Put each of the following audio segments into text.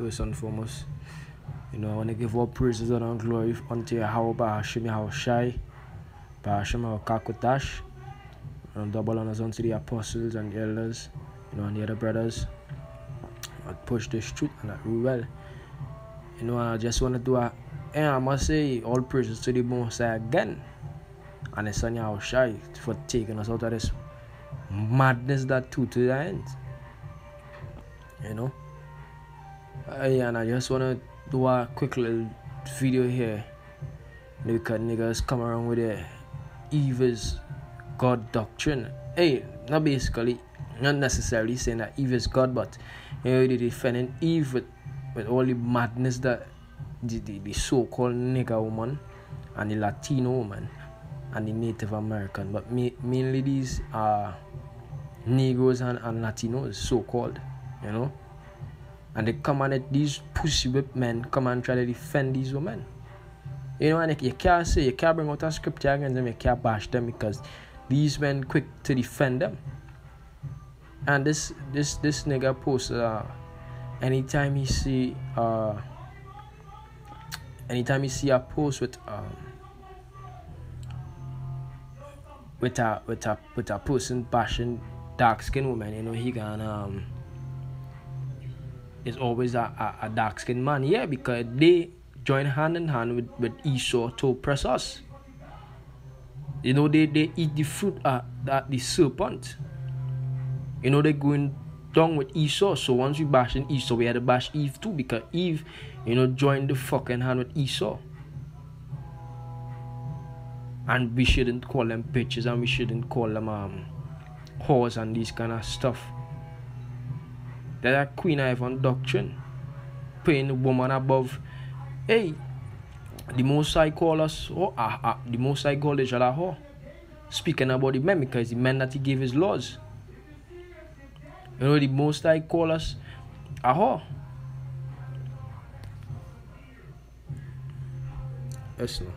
first and foremost. I want to give all praises and glory unto Yahweh, Hashem, Yahushai, Hashem, Kakutash, and double honors unto the apostles and the elders, and the other brothers that push this truth and that rule well. I just want to do I must say all praises to the Most High again, and the Son Yahushai for taking us out of this madness that to the end. And I just want to do a quick little video here because niggas come around with the Eve's God doctrine. Not necessarily saying that Eve is God, but they're defending Eve with all the madness that the so-called nigger woman and the Latino woman and the Native American, but mainly these Negroes and Latinos, so-called, and they come and these pussy whip men come and try to defend these women. And you can't bring out a scripture against them, you can't bash them because these men quick to defend them. And this nigga posts anytime he see a post with a person bashing dark skinned woman, he can it's always a dark skinned man, because they join hand in hand with Esau to oppress us. They eat the fruit that the serpent. They're going down with Esau. So once we bash in Esau, we had to bash Eve too, because Eve, joined the fucking hand with Esau. And we shouldn't call them bitches, and we shouldn't call them whores and these kind of stuff. That's a Queen Ivan doctrine, putting the woman above. The Most High call us, the Most High called Israel a whore. Speaking about the men, because the men that he gave his laws. The Most High call us a whore. Yes, no.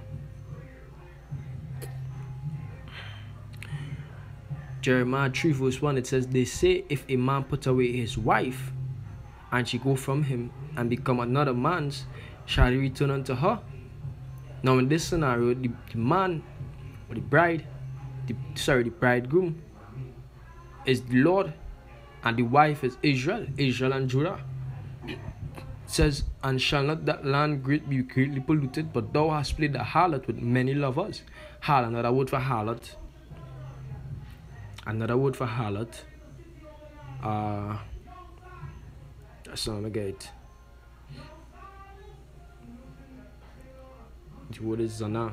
Jeremiah 3 verse 1, it says, they say if a man put away his wife and she go from him and become another man's, shall he return unto her? Now in this scenario, the man or the bridegroom is the Lord, and the wife is Israel and Judah. It says, and shall not that land be greatly polluted, but thou hast played the harlot with many lovers. Harlot, another word for harlot. That's not a gate. The word is zana.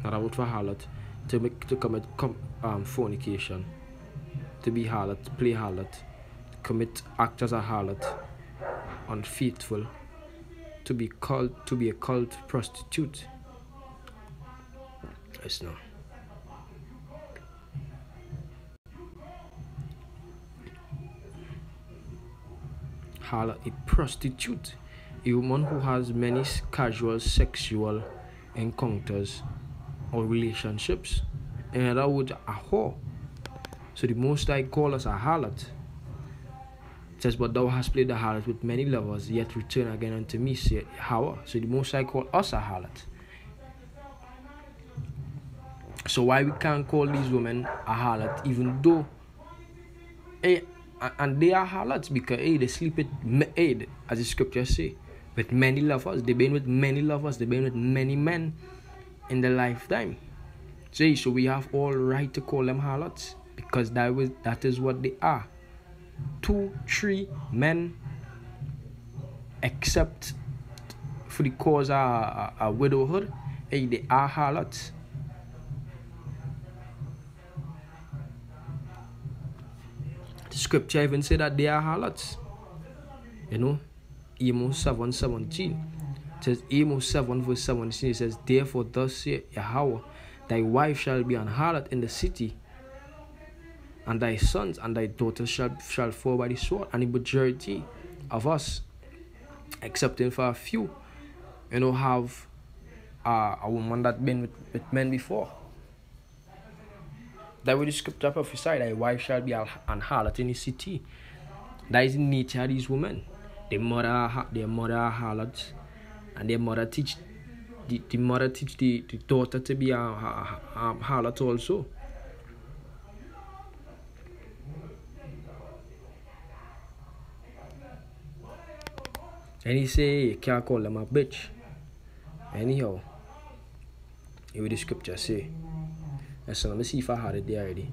Another word for harlot. To commit fornication. To be harlot, play harlot. Act as a harlot. Unfaithful. To be a cult prostitute. Yes, no. A prostitute, a woman who has many casual sexual encounters or relationships. In other words, a whore. So the Most High call us a harlot. It says, but thou hast played the harlot with many lovers, yet return again unto me, said Yahweh. So the Most High call us a harlot. So why we can't call these women a harlot, even though and they are harlots, because they sleep with as the scriptures say, with many lovers. They've been with many lovers, they've been with many men in their lifetime. So we have all right to call them harlots, because that is what they are. 2, 3 men, except for the cause of widowhood, they are harlots. The scripture even say that they are harlots. Amos 7:17. It says, Amos 7 verse 17, it says, therefore thus saith Yahweh, thy wife shall be an harlot in the city, and thy sons and thy daughters shall fall by the sword. And the majority of us, excepting for a few, have a woman that been with men before. That way the scripture prophesied, thy wife shall be an harlot in the city. That is the nature of these women. their mother are harlots, and their mother teach the mother teach the daughter to be a harlot also. And he say you can't call them a bitch. Anyhow, here the scripture say. So let me see if I had it there already.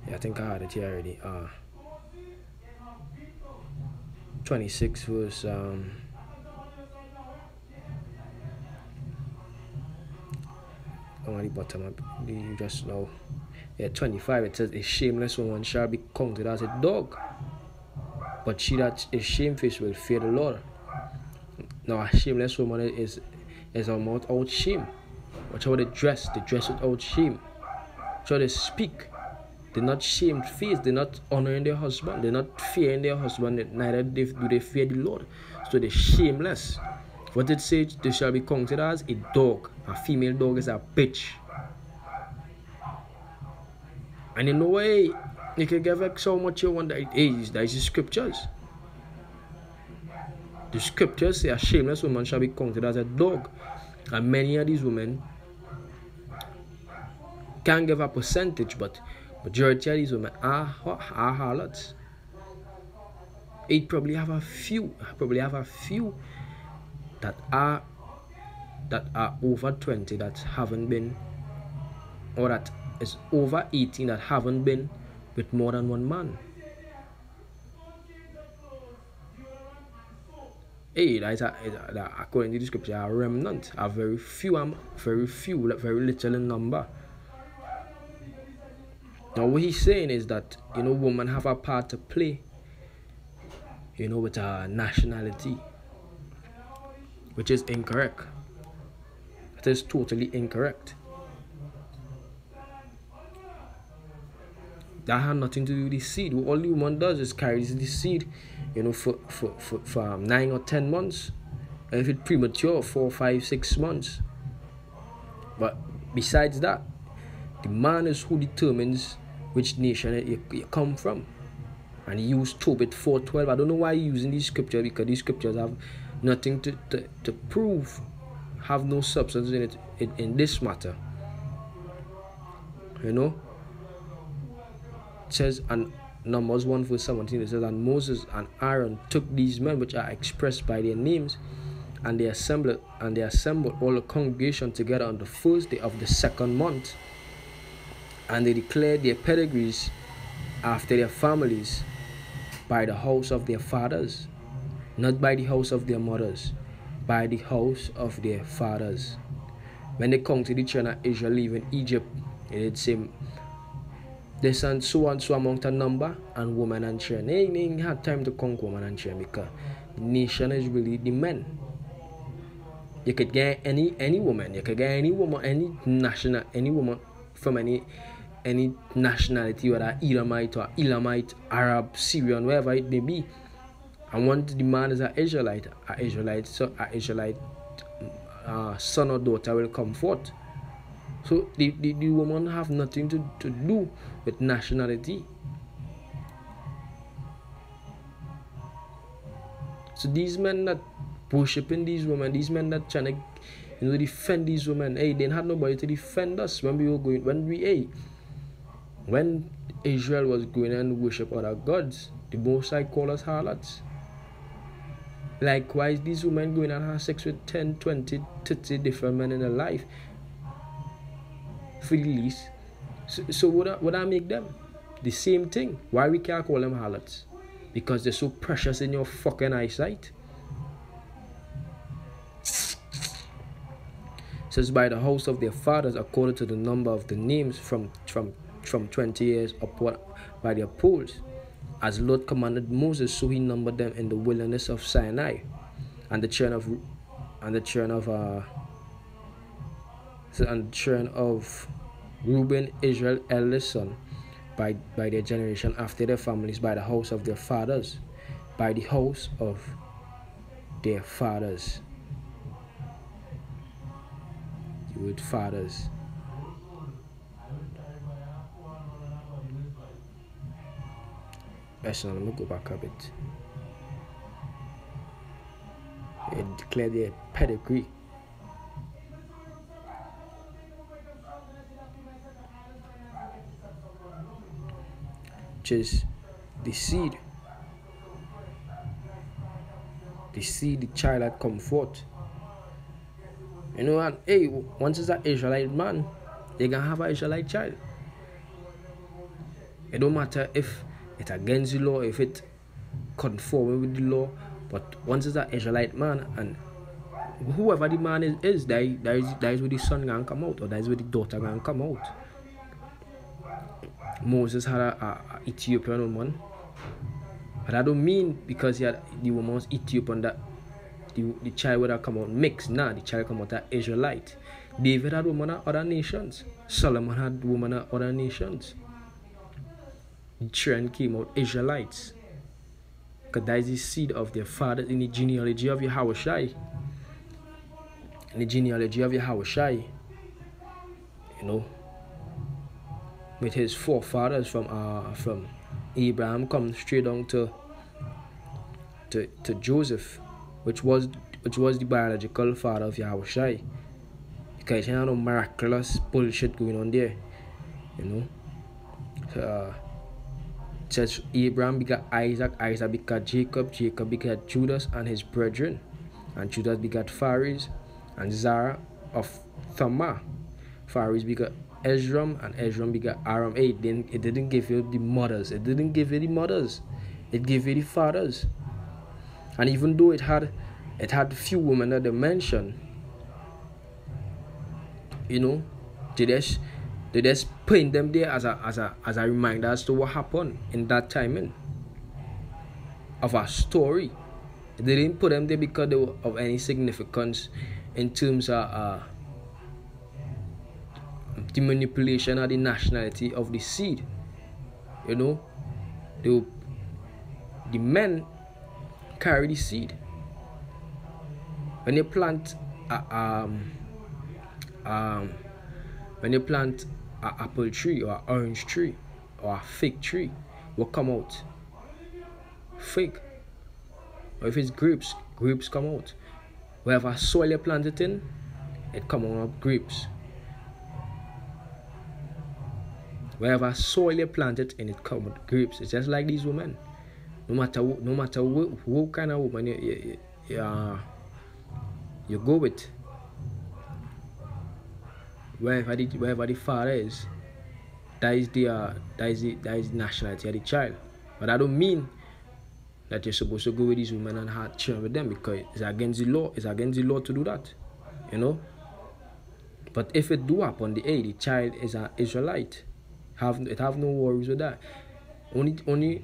Yeah, I think I had it here already. 26 verse on the bottom of the just now. Yeah, 25 it says a shameless woman shall be counted as a dog, but she that is shamefaced will fear the Lord. Now a shameless woman is a mouth out shame. Watch how they dress without shame. Watch how they speak. They're not shamefaced, they're not honoring their husband, they're not fearing their husband, neither do they fear the Lord. So they're shameless. What it says, they shall be counted as a dog. A female dog is a bitch. And in no way, you can get vexed so much you want that is the scriptures. The scriptures say a shameless woman shall be counted as a dog. And many of these women can't give a percentage, but majority of these women are harlots. It probably have a few that are over 20 that haven't been, or that is over 18 that haven't been with more than one man. According to the scripture, a remnant, a very little in number. Now what he's saying is that, women have a part to play, with our nationality, which is incorrect. It is totally incorrect. That had nothing to do with the seed. All the woman does is carries the seed, for 9 or 10 months. And if it's premature, 4, 5, 6 months. But besides that, the man is who determines which nation you come from. And he used Tobit 4:12. I don't know why he's using these scriptures, because these scriptures have nothing to prove, have no substance in it in this matter. It says, and Numbers 1 verse 17, it says, and Moses and Aaron took these men which are expressed by their names, and they assembled all the congregation together on the first day of the second month, and they declared their pedigrees after their families, by the house of their fathers, not by the house of their mothers, by the house of their fathers. When they come to the children of Israel leaving Egypt, it did say this and so amount of number, and woman and children. They ain't had time to conquer woman and children, because the nation is really the men. You could get any woman, any woman from any nationality, whether Edomite or Elamite, Arab, Syrian, wherever it may be. And once the man is an Israelite son or daughter will come forth. So the woman have nothing to do with nationality. So these men that worshiping these women, these men that trying to defend these women, they didn't have nobody to defend us when we were going, when Israel was going and worship other gods. The Most High call us harlots. Likewise, these women going and have sex with 10, 20, 30 different men in their life, for the least. So would I make them? The same thing. Why we can't call them harlots? Because they're so precious in your fucking eyesight. It says, by the house of their fathers, according to the number of the names from 20 years upward by their poles. As Lord commanded Moses, so he numbered them in the wilderness of Sinai. And the children of Reuben, Israel, eldest son, by their generation after their families, by the house of their fathers, by the house of their fathers. The word fathers. Let me go back a bit. It declared their pedigree. Which is the seed. The seed, the child that come forth. You know, and hey, once it's an Israelite man, they gonna have an Israelite child. It don't matter if it's against the law, if it conforming with the law, but once it's an Israelite man, and whoever the man is that is where the son gonna come out, or that is where the daughter gonna come out. Moses had a Ethiopian woman, but that don't mean because he had the woman was Ethiopian that the child would have come out mixed. Nah, the child come out as Israelite. David had women of other nations. Solomon had women of other nations. The trend came out Israelites. Because that is the seed of their fathers in the genealogy of Yahushai. In the genealogy of Yahushai, you know, with his forefathers from Abraham come straight down to Joseph, which was the biological father of Yahushai. Because you know no miraculous bullshit going on there, you know. Says Abraham begat Isaac, Isaac begat Jacob, Jacob begat Judas and his brethren, and Judas begat Phares and Zara of Thamar. Phares begat Ezram, and Ezram begat Aram. It didn't give you the mothers. It didn't give you the mothers. It gave you the fathers. And even though it had few women that they mentioned, you know, they just paint them there as a reminder as to what happened in that timing of our story. They didn't put them there because they were of any significance in terms of the manipulation of the nationality of the seed. You know, the men carry the seed. When you plant when you plant an apple tree or an orange tree or a fig tree, will come out fig. Or if it's grapes come out. Wherever soil you plant it in, it come out grapes. Wherever soil you plant it in, it come out grapes. It's just like these women. No matter what kind of woman you go with, wherever the father is, that is the nationality of the child. But that don't mean that you're supposed to go with these women and have children with them, because it's against the law. It's against the law to do that, you know. But if it do happen, the child is an Israelite. Have no worries with that. Only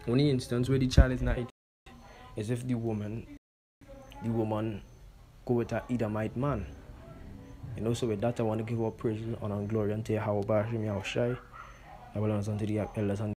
instance where the child is not is if the woman go with an Edomite man. You know, so with that I want to give all praise, honor and glory unto Yahweh Bashim Yahushai. I will answer to the elders and